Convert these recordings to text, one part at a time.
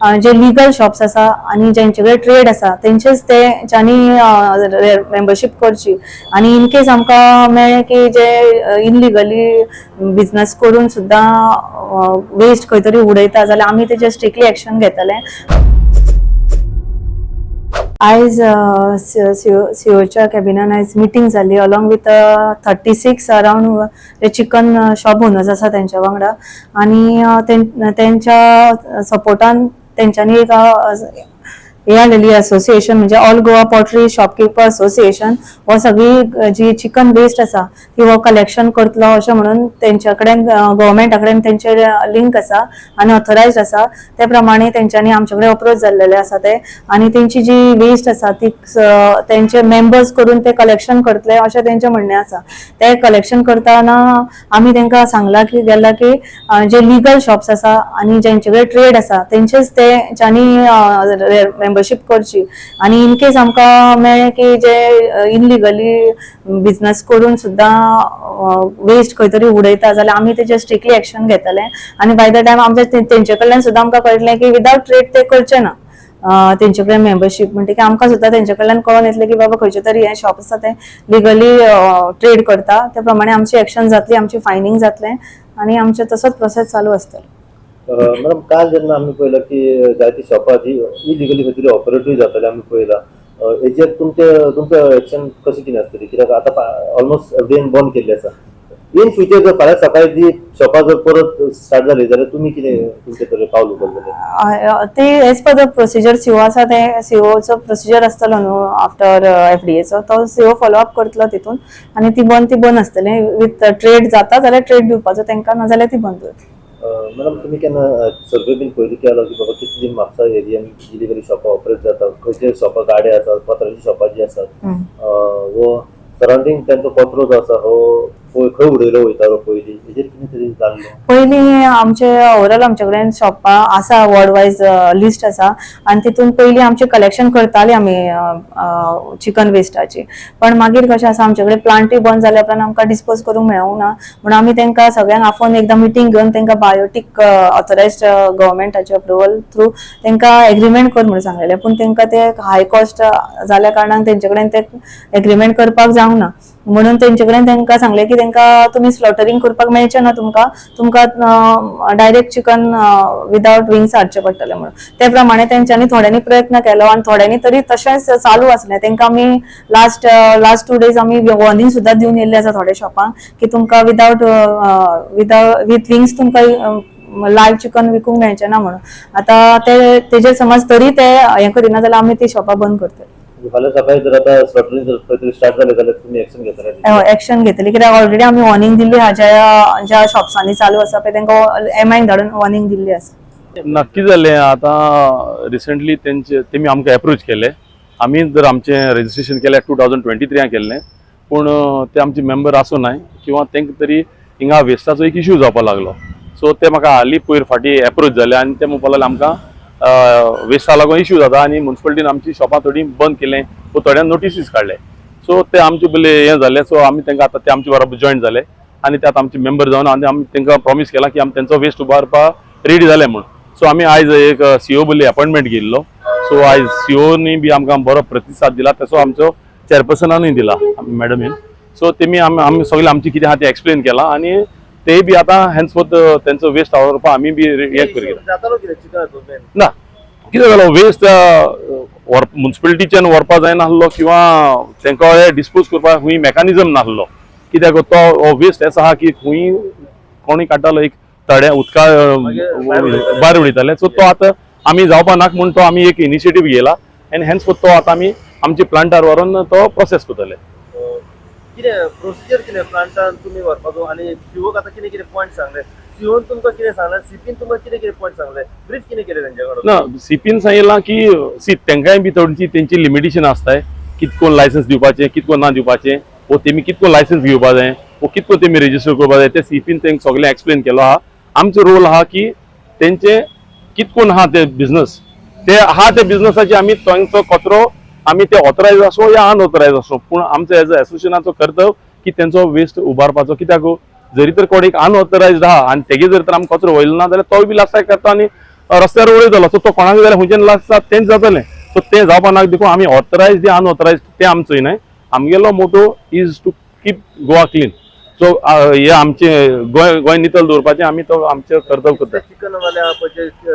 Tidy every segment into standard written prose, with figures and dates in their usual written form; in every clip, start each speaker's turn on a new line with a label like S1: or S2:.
S1: जे legal shops आसा आणि ज्यांच्याकडे ट्रेड आसा तेंचेच ते ज्यांनी मेंबरशीप करची आणि इन केस आमकां मेळ्ळें की जे इनलिगली बिझनेस करून सुद्दां वेस्ट खंय तरी उडयता जाल्यार आमी तेजेर स्ट्रिक्टली एक्शन घेतले. आयज सीओच्या कॅबिनान आयज मिटींग जाली along with 36 around chicken shop owners आसा तेंच्या वांगडा आणि तेंच्या सपोर्टान तेंच्यांनी एक हे हाडलेली असोसिएशन म्हणजे all Goa pottery shopkeeper association हो सगळी जी चिकन वेस्ट आसा ती हो कलेक्शन करतलो अशें म्हणून तेंच्या कडेन गव्हर्मेंटा कडेन तेंचे लिंक आसा आनी ऑथरायज्ड आसा ते प्रमाणे तेंच्यांनी आमचे कडेन अप्रोच जाल्लेले आसा ते आनी तेंची जी वेस्ट आसा ती तेंचे मेंबर्स करून ते कलेक्शन करतले अशें तेंचें म्हणणें आसा. ते कलेक्शन करतना आमी तेंकां सांगला की जे लीगल शॉप्स आसा आनी ज्यांचे कडेन ट्रेड आसा तेंचेच ते ज्यांनी मेंबरशीप करची आणि इन केस आमकां मेळ्ळें की जे इनलिगली बिझनेस करून सुद्दां वेस्ट खंय तरी उडयता जाल्यार आमी तेजेर स्ट्रिक्टली एक्शन घेतले आनी बाय द टायम आमचे तेंचे कडल्यान सुद्दां आमकां कळटलें की विदाउट ट्रेड ते करचे ना तेंचे कडेन मेंबरशीप म्हणटकीर आमकां सुद्दां तेंचे कडल्यान कळून येतलें की बाबा खंयचे तरी हे शॉप आसा ते लिगली ट्रेड करता त्या प्रमाणे आमची एक्शन जातली आमची फायनींग जातलें आनी आमचे तसोच प्रोसेस चालू आसतलो.
S2: मॅडम काल जेन्ना आमी पळयलां की जायती शॉपां जी इलिगली खंय तरी ऑपरेटीव जाताले आमी पळयलां हेचेर तुमचें एक्शन कशें कितें आसतलें कित्याक आतां ऑलमोस्ट एफडीएन बंद केल्ली आसा इन फ्युचर जर फाल्यां सकाळी जी शॉपां जर परत स्टार्ट जाली जाल्यार तुमी कितें तुमचे तरेन पावल उखलतले?
S1: ते age per the procedure CO आसा ते सीओचो प्रोसिजर आसतलो न्हू आफ्टर एफडीएचो तो सीओ फॉलोअप करतलो तितून आनी ती बंद आसतलें विथ ट्रेड जाता जाल्यार ट्रेड दिवपाचो तेंकां ना जाल्यार ती बंद करतली.
S2: मॅडम तुमी केन्ना सर्वे बीन पयली केलो की बाबा कितली म्हापसा एरियान इलिगली शॉपां ऑपरेट जातात खंयचे शॉपां गाडे आसात पत्राची शॉपां जी आसात वो सराउंडींग तेंचो कचरो जो आसा हो खंय उडयलो वयतालो पयलीं हेजेर कितें तरी जाल्लें?
S1: पयलीं आमचे ओवरऑल आमचे कडेन शॉपां आसा वर्ल्ड वायज लिस्ट आसा आनी तितून पयलीं आमचे कलेक्शन करताली आमी चिकन वेस्टाची पण मागीर कशें आसा आमचे कडेन प्लांटूय बंद जाल्या उपरांत आमकां डिस्पोज करूंक मेळूंक ना म्हणून आमी तेंकां सगळ्यांक आफोवन एकदां मिटींग घेवन तेंकां बायोटीक ऑथरायज्ड गव्हर्मेंटाचे अप्रुवल थ्रू तेंकां एग्रीमेंट कर म्हणून सांगलेलें पूण तेंकां ते हाय कॉस्ट जाल्या कारणान तेंचे कडेन ते एग्रीमेंट करपाक जावंक ना म्हणून तेंचे कडेन तेंकां सांगलें की तेंकां तुमी स्लॉटरिंग करपाक मेळचें ना तुमकां डायरेक्ट चिकन विदाउट विंग्स हाडचें पडटलें म्हणून ते प्रमाणे तेंच्यांनी थोड्यांनी प्रयत्न केलो आनी थोड्यांनी तरी तशेंच चालू आसलें तेंकां आमी लास्ट 2 days आमी वॉर्निंग सुद्दां दिवन येयल्ले आसा थोड्या शॉपांक की तुमकां विदाउट विथ विंग्स तुमकां लायव्ह चिकन विकूंक मेळचें ना म्हणून आतां तेजेर समज तरी ते हें करिना जाल्यार आमी ती शॉपां बंद करतली.
S2: फाल्यां सकाळी जर आतां स्लॉटरिंग जर खंय तरी स्टार्ट जालें जाल्यार तुमी एक्शन घेतले?
S1: एक्शन घेतली कित्याक ऑलरेडी आमी वॉर्निंग दिल्ली आहा ज्या शॉप्सांनी चालू आसा पळय तेंकां एमआयन धाडून वॉर्निंग दिल्ली आसा.
S3: नक्की जालें आतां रिसंटली तेमी आमकां एप्रोच केले आमी जर आमचें रेजिस्ट्रेशन केलें 2023 केल्लें पूण ते आमचे मेंबर आसूं नाय किंवा तेंकां तरी हिंगा वेस्टाचो एक इश्यू जावपाक लागलो सो ते म्हाका हालीं पयर फाटीं एप्रोच जाले आनी ते म्हणपाक लागले आमकां वेस्टा लागून इश्यू जाता आनी म्युन्सिपालिटीन आमची शॉपां थोडी बंद केलें सो थोड्यां नोटीसीस काडले सो ते आमचे पयले हें जालें सो आमी तेंकां आतां ते आमचे बरोबर जॉयन जाले आनी ते आतां आमचे मेंबर जावन आनी आमी तेंकां प्रॉमीस केला की आमी तेंचो वेस्ट उबारपाक रेडी जाले म्हणून सो आमी आयज एक सीओ बल्ली अपॉइंटमेंट घेयल्लो सो आयज सीओनी बी आमकां बरो प्रतिसाद दिला तसो आमचो चेअरपर्सनानूय दिला मॅडमीन सो तेमी आमी सगळें आमचें कितें आहा तें एक्सप्लेन केलां आनी ते बी आतां हेन्सफोर्थ तेंचो वेस्ट आवरपाक आमी बी हे करूं ना कितें जालो वेस्ट म्युन्सिपालिटीच्यान व्हरपाक जायना आसलो किंवा तेंकां हे डिस्पोज करपाक खूंय मेकानिजम नासलो कित्याक तो वेस्ट असो आहा की खूंय कोणी काडटालो एक तळ्या उदका भायर उडयताले सो तो आतां आमी जावपा नाका म्हणून तो आमी एक इनिशिएटीव घेयला आनी हेन्सफोर्थ तो आतां आमी आमच्या प्लांटार व्हरून तो प्रोसेस करतले.
S2: कितें प्रोसिजर कितें प्लांटान तुमी व्हरपाचो आनी सीओक आतां कितें कितें पॉयंट सांगले सीओन तुमकां कितें सांगलें सीपीन तुमकां कितें कितें पॉयंट सांगले ब्रीफ कितें केलें तेंच्या कडून?
S3: ना सीपीन सांगितलां की सी तेंकाय बी थोडीशी तेंची लिमिटेशन आसताय कितकोन लायसन्स दिवपाचें कितकोन ना दिवपाचें वो तेमी कितकोन लायसन्स घेवपा जाय वो कितको तेमी रेजिस्टर करपा जाय ते सीपीन तेंकां सगळें एक्सप्लेन केलो आहा. आमचो रोल आहा की तेंचे कितकोन आहा ते बिझनस ते आहा ते बिझनसाची आमी तेंचो कचरो आमी ते ऑथरायज आसो या अनऑथरायज आसो पूण आमचो एज अ एसोसिएशनाचो कर्तव्य की तेंचो वेस्ट उबारपाचो कित्याक जरी तर कोण एक अनऑथरायज्ड आहा आनी तेगे जर तर आमी कचरो वयलो ना जाल्यार तो बी लास्ट करता आनी रस्त्यार उडयतलो सो तो कोणाक जाल्यार खंयच्यान लागता तेंच जातलें सो तें जावपा नाका देखून आमी ऑथरायज ते अनऑथरायज ते आमचोय न्हय आमगेलो motto is to keep Goa clean so हे आमचे गोंय नितळ दवरपाचें आमी तो आमचें कर्तव्य करता
S2: चिकन वाल्या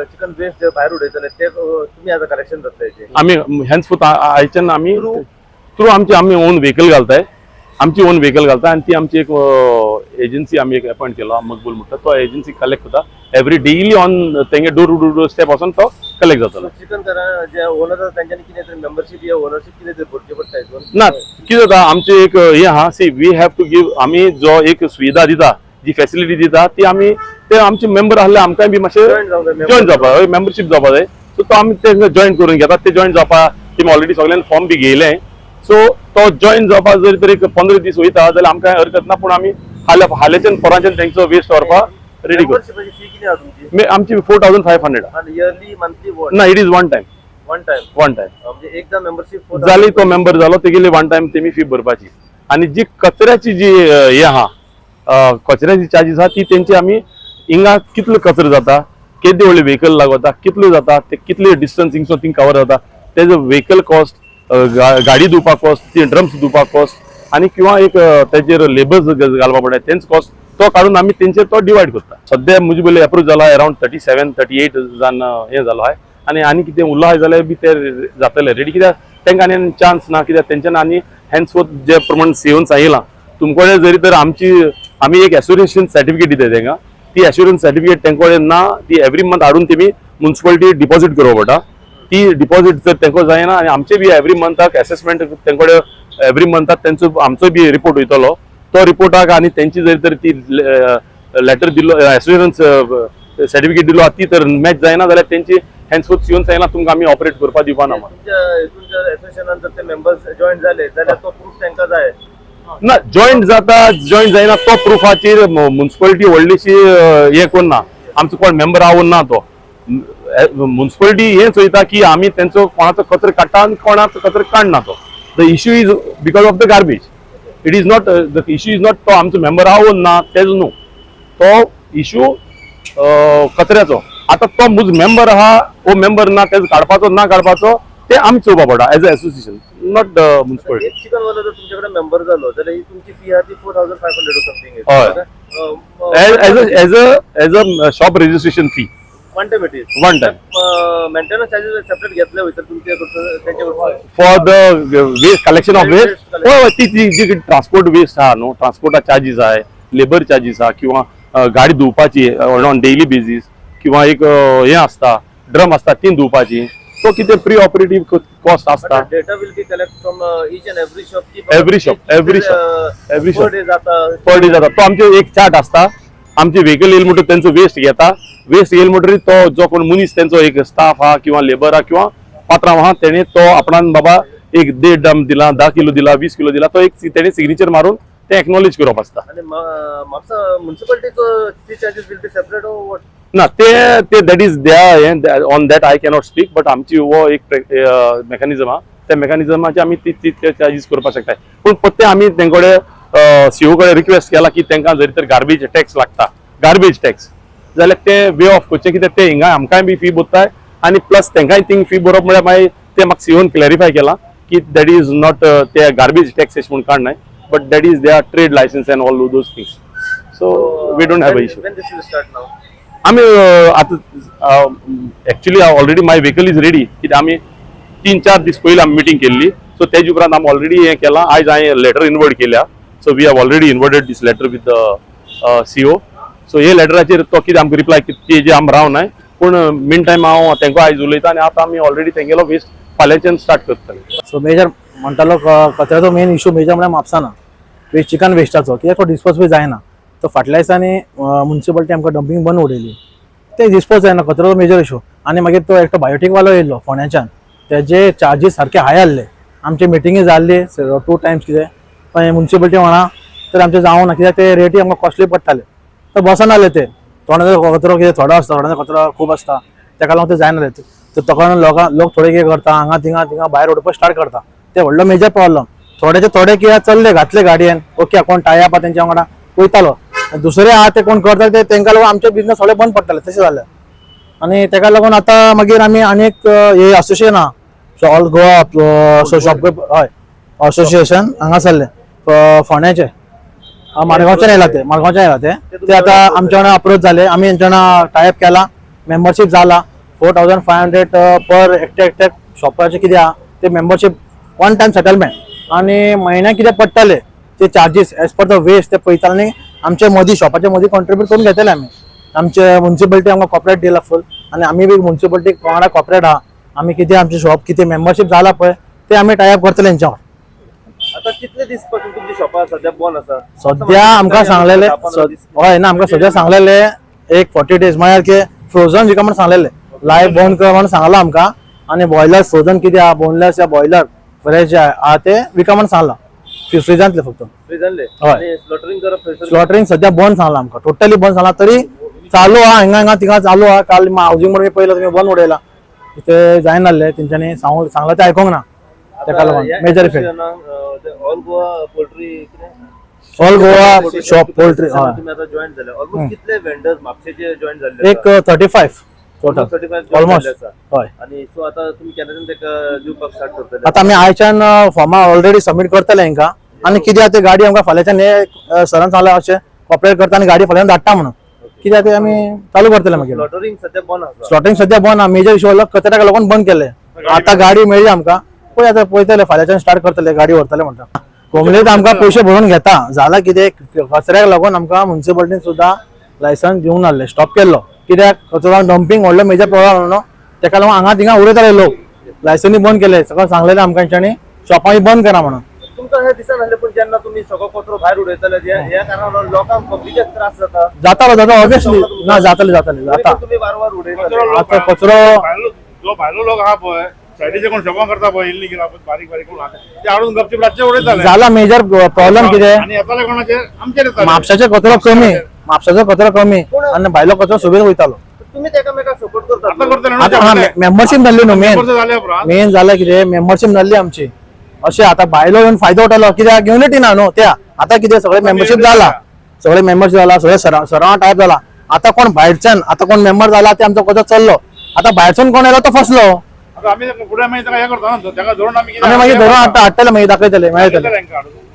S2: चिकन वेस्ट जे भायर उडयतले ते तुम्ही आता कलेक्शन जातले
S3: आमी हेन्सफूट आयच्यान आमी थ्रू आमी ओन व्हेकल घालताय आमची ओन व्हेकल घालता आनी ती आमची एक एजन्सी आमी एक अपॉइंट केला मकबूल म्हणटा तो एजन्सी कलेक्ट करता एवरी डेली ऑन तेंगे डोर स्टेप वचून तो कलेक्ट जातलो
S2: चिकन करा जे ओनर त्यांच्यानी कितें तरी मेंबरशीप या ओनरशीप कितें तरी भरची पडटा हितून
S3: ना कितें जाता आमचे एक हे आहा see we have to give आमी जो एक सुविधा दिता जी फॅसिलिटी दिता ती आमी ते आमचे मेंबर आहले आमकांय बी मातशें जॉईन जावपा मेंबरशीप जावपा जाय सो तो आमी ते जॉईन करून घेतात ते जॉईन जावपा तेमी ऑलरेडी सगळ्यांनी फॉर्म बी घेयले सो तो जॉईन जावपा जरी तरी 15 दीस वयता जाल्यार आमकां हरकत ना पूण आमी हाल्याच्यान परांच्यान तेंचो वेस्ट व्हरपाक रेडी करता
S2: मेंबरशिपाची फी किती आहा तुमची
S3: आमची 4500
S2: आणि इयरली मंथली
S3: ना it is one time
S2: one time म्हणजे एकदा मेंबरशिप
S3: जाली तो मेंबर जालो तेगेली वन टाइम तेमी फी भरपाची आणि जी कचऱ्याची जी हे आहा कचऱ्याची चार्जीस आहा ती तेंची आमी हिंगा कितलो कचरो जाता केदे व्हडले व्हेकल लागता कितले जाता ते कितले डिस्टन्स हिंगसो थिंग कवर जाता तेजो व्हेकल कॉस्ट गाडी धुवपाक कॉस्ट ड्रम्स धुवपाक कॉस्ट आणि किंवा एक तेजेर लेबर्स घालपा पडटा तेंच कॉस्ट तो काढून आमी तेंचेर तो डिवायड करता सध्या म्हजे पयली अप्रूव्ह जाला अराउंड 37-38 जाण हे जालो आहा आनी कितें उरलो आहा जाल्यार बी ते जातले रेडी कित्याक तेंकां आनी चान्स ना कित्याक तेंच्यान आनी हॅन्सफोर्थ जे प्रमाण सीओन सांगिलां तुमकोडे जरी तर आमी एक एस्युरेशन सर्टिफिकेट दिता तेंकां ती एस्युरन्स सर्टिफिकेट तेंकोडे ना ती एवरी मंथ हाडून तेमी म्युन्सिपालिटी डिपॉझिट करप पडटा ती डिपॉझिट जर तेंको जायना आनी आमचे बी एवरी मंथाक असेसमेंट तेंकोडे एवरी मंथाक तेंचो आमचो बी रिपोर्ट वयतलो तो रिपोर्टाक आनी तेंची जर तर ती लेटर दिलो एस्युरन्स सर्टिफिकेट दिलो ती तर मॅच जायना जाल्यार तेंची हॅन्सफोर्थ सीओन सांगिला तुमकां आमी ऑपरेट करपा दिवपा ना
S2: तुमच्या एसोसिएशनान जर ते मेंबर्स जॉईन झाले जाल्यार तो प्रूफ तांकां जाय
S3: ना जॉईंट जायना तो प्रुफाचेर म्युन्सिपालिटी व्हडलीशी हे करना आमचो कोण मेंबर आवन ना तो म्युन्सिपालिटी हें चोयता की आमी तेंचो कोणाचो कचरो काडटा आनी कोणाचो कचरो काडना तो the issue is because of the garbage it is not the issue is not तो आमचो मेंबर आवन ना तेज न्हू तो इश्यू कचऱ्याचो आता तो मुज मेंबर आहा वो मेंबर ना तेज काडपाचो ना काडपाचो ते आमी चोवपा पडटा as a association not municipality
S2: एक चिकन वाला जर तुमच्याकडे मेंबर झालो जाल्यार ही तुमची फी आहा ती 4500 समथिंग
S3: हय as a shop registration fee
S2: one time it is
S3: one time
S2: maintenance charges separate घेतले वयता तुमचे त्यांच्याकडून
S3: for the waste collection of waste हय ती जी ट्रान्सपोर्ट वेस्ट आहा न्हू ट्रान्सपोर्टा चार्जीस आहाय लेबर चार्जीस आहा किंवा गाडी धुवपाची ऑन डेली बेजीस किंवा एक हे आसता ड्रम आसता ती धुवपाची तो कितें प्री ऑपरेटिव्ह कॉस्ट आसता
S2: data will be collect from each end every shop
S3: every shop per day जाता तो आमचे एक चार्ट आसता आमचे व्हेकल येयले म्हणटून तेंचो वेस्ट घेता वेस्ट येयले म्हणटरीत तो जो कोण मनीस तेंचो एक स्टाफ आहा किंवा लेबर आहा किंवा पात्रांव आहा तेणे तो आपणान बाबा एक 1.5 ड्रम दिला 10 किलो दिला 20 किलो दिला तो एक तेणे सिग्नेचर मारून ते एक्नॉलेज करप आसता
S2: आणि म्हापसा म्युन्सिपालिटीचो fee charges will be separate or what
S3: ना ते that is there on that I cannot speak but आमची हो एक मेकॅनिझम आहा त्या मेकॅनिझमाचे आमी ती चार्जीस करपाक शकताय पूण पत्ते आमी तेंकोडे सीओ कडेन रिक्वेस्ट केला की तेंकां जरी तर गार्बेज टॅक्स लागता गार्बेज टॅक्स जाल्यार ते वे ऑफ करचे कित्याक ते हिंगा आमकांय बी फी भरताय आनी प्लस तेंकांय थिंग फी भरप म्हळ्यार मागीर ते म्हाका सीओन क्लॅरिफाय केला की दॅट इज नॉट ते गार्बेज टॅक्सेस म्हूण काडनाय but that is there trade licence and all those things so we don't have a issue
S2: when this will start now
S3: आमी आतां actually already my vehicle is ready कित्याक आमी 3-4 दीस पयलीं आमी meeting केल्ली सो तेजे उपरांत आमी ऑलरेडी हें केलां आयज हांवें लेटर इनवर्ड केल्या so we have already inwarded this letter with the CO so हे लेटराचेर तो कितें आमकां रिप्लाय तेजे आमी रावनाय पूण मीन टायम हांव तेंको आयज उलयता आनी आतां आमी ऑलरेडी तेंगेलो वेस्ट फाल्यांच्यान स्टार्ट करतले
S4: सो मेजर म्हणटालो कचऱ्याचो मेन इश्यू मेजर म्हळ्यार म्हापसा ना वेस्ट चिकन वेस्टाचो कित्याक तो डिस्पोज बी जायना तो फाटल्या दिसांनी म्युन्सिपालिटी आमकां डंपिंग बंद उडयली ते डिस्पोज जायना कचरो मेजर इश्यू आनी मागीर तो एकटो बायोटीक वालो येयल्लो फोंड्याच्यान तेजे चार्जीस सारके हाय आहले आमचे मिटिंगी जाल्ली 2 टायम्स कितें पण म्युन्सिपालिटी म्हणा तर आमचे जावना कित्याक ते रेटी आमकां कॉस्टली पडटाले तर बसनाले ते थोड्यांचो कचरो कितें थोडो आसता थोड्यांचो कचरो खूब आसता तेका लागून ते जायनाले तर ताका लोक थोडे कितें करता हांगा थिंगा भायर उडोवपाक स्टार्ट करता ते व्हडलो मेजर प्रॉब्लम थोडे कित्याक चल्ले घातले गाडयेन ओके कोण टायप आहा तेंच्या वांगडा वयतालो दुसरे आहा ते कोण करता ते तेंका लागून आमचे बिझनेस थोडे बंद पडटाले तशें जालें आणि ताका लागून आता मागीर आमी आनीक हे असोसिएशन आहा ऑल गोवा शॉपकीपर हय असोसिएशन हांगा सरले फोंड्याचे मारगांवच्यान येयला ते आता आमच्या वांगडा अप्रोच झाले आमी यांच्या वांगडा टायप केला मेंबरशीप जाला 4500 पर एकट्याक शॉपाचे कितें आहा ते मेंबरशीप वन टायम सेटलमेंट आणि महिन्याक कितें पडटले ते charges as per the waste ते पळयताले आनी आमचे मदीं शॉपाच्या मदीं कॉन्ट्रीब्यूट करून घेतले आमी आमचे म्युन्सिपालिटी आमकां कॉपरेट दिला फूल आणि आमी बी म्युन्सिपालिटी वांगडा कॉपरेट आहा आमी कितें आमचे शॉप कितें मेंबरशीप जाला पळय ते आमी टायप करतले हेंच्या वांगडा
S2: आता कितले दीस पासून तुमची शॉपां सध्या बंद आसा
S4: सध्या आमकां सांगलेले हय ना आमकां सध्या सांगलेले एक 40 days म्हळ्यार की फ्रोजन विका म्हणून सांगलेले लायव्ह बंद कर म्हणून सांगला आमकां आणि बॉयलर फ्रोजन कितें आहा बोनलेस या बॉयलर फ्रेश जे आहा ते विका म्हणून सांगला फ्रिजांतले फक्त
S2: फ्रिजांतले
S4: हय.
S2: आणि स्लॉटरिंग करप थंयसर
S4: स्लॉटरिंग सध्या बंद सांगला आमकां टोटली बंद सांगला तरी चालू आहा हिंगा थिंगा चालू आहा काल हावजिंग म्हणून पयलं तुमी बंद उडयला ते जायना नासले तेंच्यांनी सांगला ते आयकोंक ना तेका लागून major effect
S2: all Goa poultry
S4: all Goa shop poultry हय
S2: तुम्ही आता जॉईन झाले ऑलमोस्ट कितले वेंडर्स म्हापशेचे जॉईन झाले
S4: एक 35 टोटल
S2: 35
S4: ऑलमोस्ट हय
S2: आणि सो आता तुम्ही केन्नाच्यान तेका दिवपाक स्टार्ट करतले
S4: आता आमी आयच्यान फॉर्मा ऑलरेडी सबमीट करतले हांकां आणि कितें आहा ते गाडी आमकां फाल्यांच्यान हे सरान सांगलें अशें कॉपरेट करता आनी गाडी फाल्यां धाडटा म्हणून कितें आहा ते आमी चालू करतले मागीर
S2: स्लॉटरिंग सध्या बंद आसा
S4: स्लॉटिंग सध्या बंद आहा मेजर इशू आसलो कचऱ्याक लागून बंद केले आता गाडी मेळ्ळी आमकां पळय आता पळयतले फाल्यांच्यान स्टार्ट करतले गाडी व्हरतले म्हणटा कोमलेत आमकां पयशे भरून घेता जाला कितें कचऱ्याक लागून आमकां म्युन्सिपालिटीन सुद्दां लायसन्स दिवंक नासलें स्टॉप केल्लो कित्याक कचरो डंपिंग व्हडलो मेजर प्रॉब्लम न्हू तेका लागून हांगा थिंगा उडयताले लोक लायसन्सी बंद केले सगळं सांगलेलें आमकां तेंच्यांनी शॉपां बंद करा म्हणून
S2: तुमकां हे दिसना नासलें पण जेन्ना तुम्ही सगळो कचरो भायर उडयतले ह्या कारणान लोकांक पब्लिकेक त्रास जाता
S4: जाता ऑब्वियसली ना जातले जाता
S2: तुम्ही वारंवार उडयतले
S4: आता कचरो
S5: जो भायलो लोक आहा पळय सायडीचे कोण शॉपां करता पळय इल्लीगल आपण बारीक बारीक कोण आहा ते हाडून गपचीप रातचे उडयताले
S4: जाला मेजर प्रॉब्लेम कितें
S5: आणि येताले कोणाचे आमचेर येताले
S4: म्हापशाचो कचरो कमी आणि भायलो कचरो सुबेज वयतालो
S2: तुम्ही एकामेकाक सपोर्ट करता
S5: आता करतले न्हू
S4: आता मेंबरशीप जाल्ली न्हू मेन
S5: वर्ष झाले उपरांत
S4: मेन जालें कितें मेंबरशीप जाल्ली आमची अशें आता भायलो येवन फायदो उठलो कित्याक युनिटी ना न्हू त्या आता कितें सगळे मेंबरशीप जाला सगळे मेंबरशीप जाला सगळे सराव टायप जाला आता कोण भायरच्यान आता कोण मेंबर जाला ते आमचो कचरो चल्लो आता भायरच्यान कोण येलो तो फसलो
S5: आता आम्ही फुडें मागीर ताका हे करता ना ताका धरून आमी
S4: आमी मागीर धरून हाडटले मागीर दाखयतले मेळटले
S5: हाडून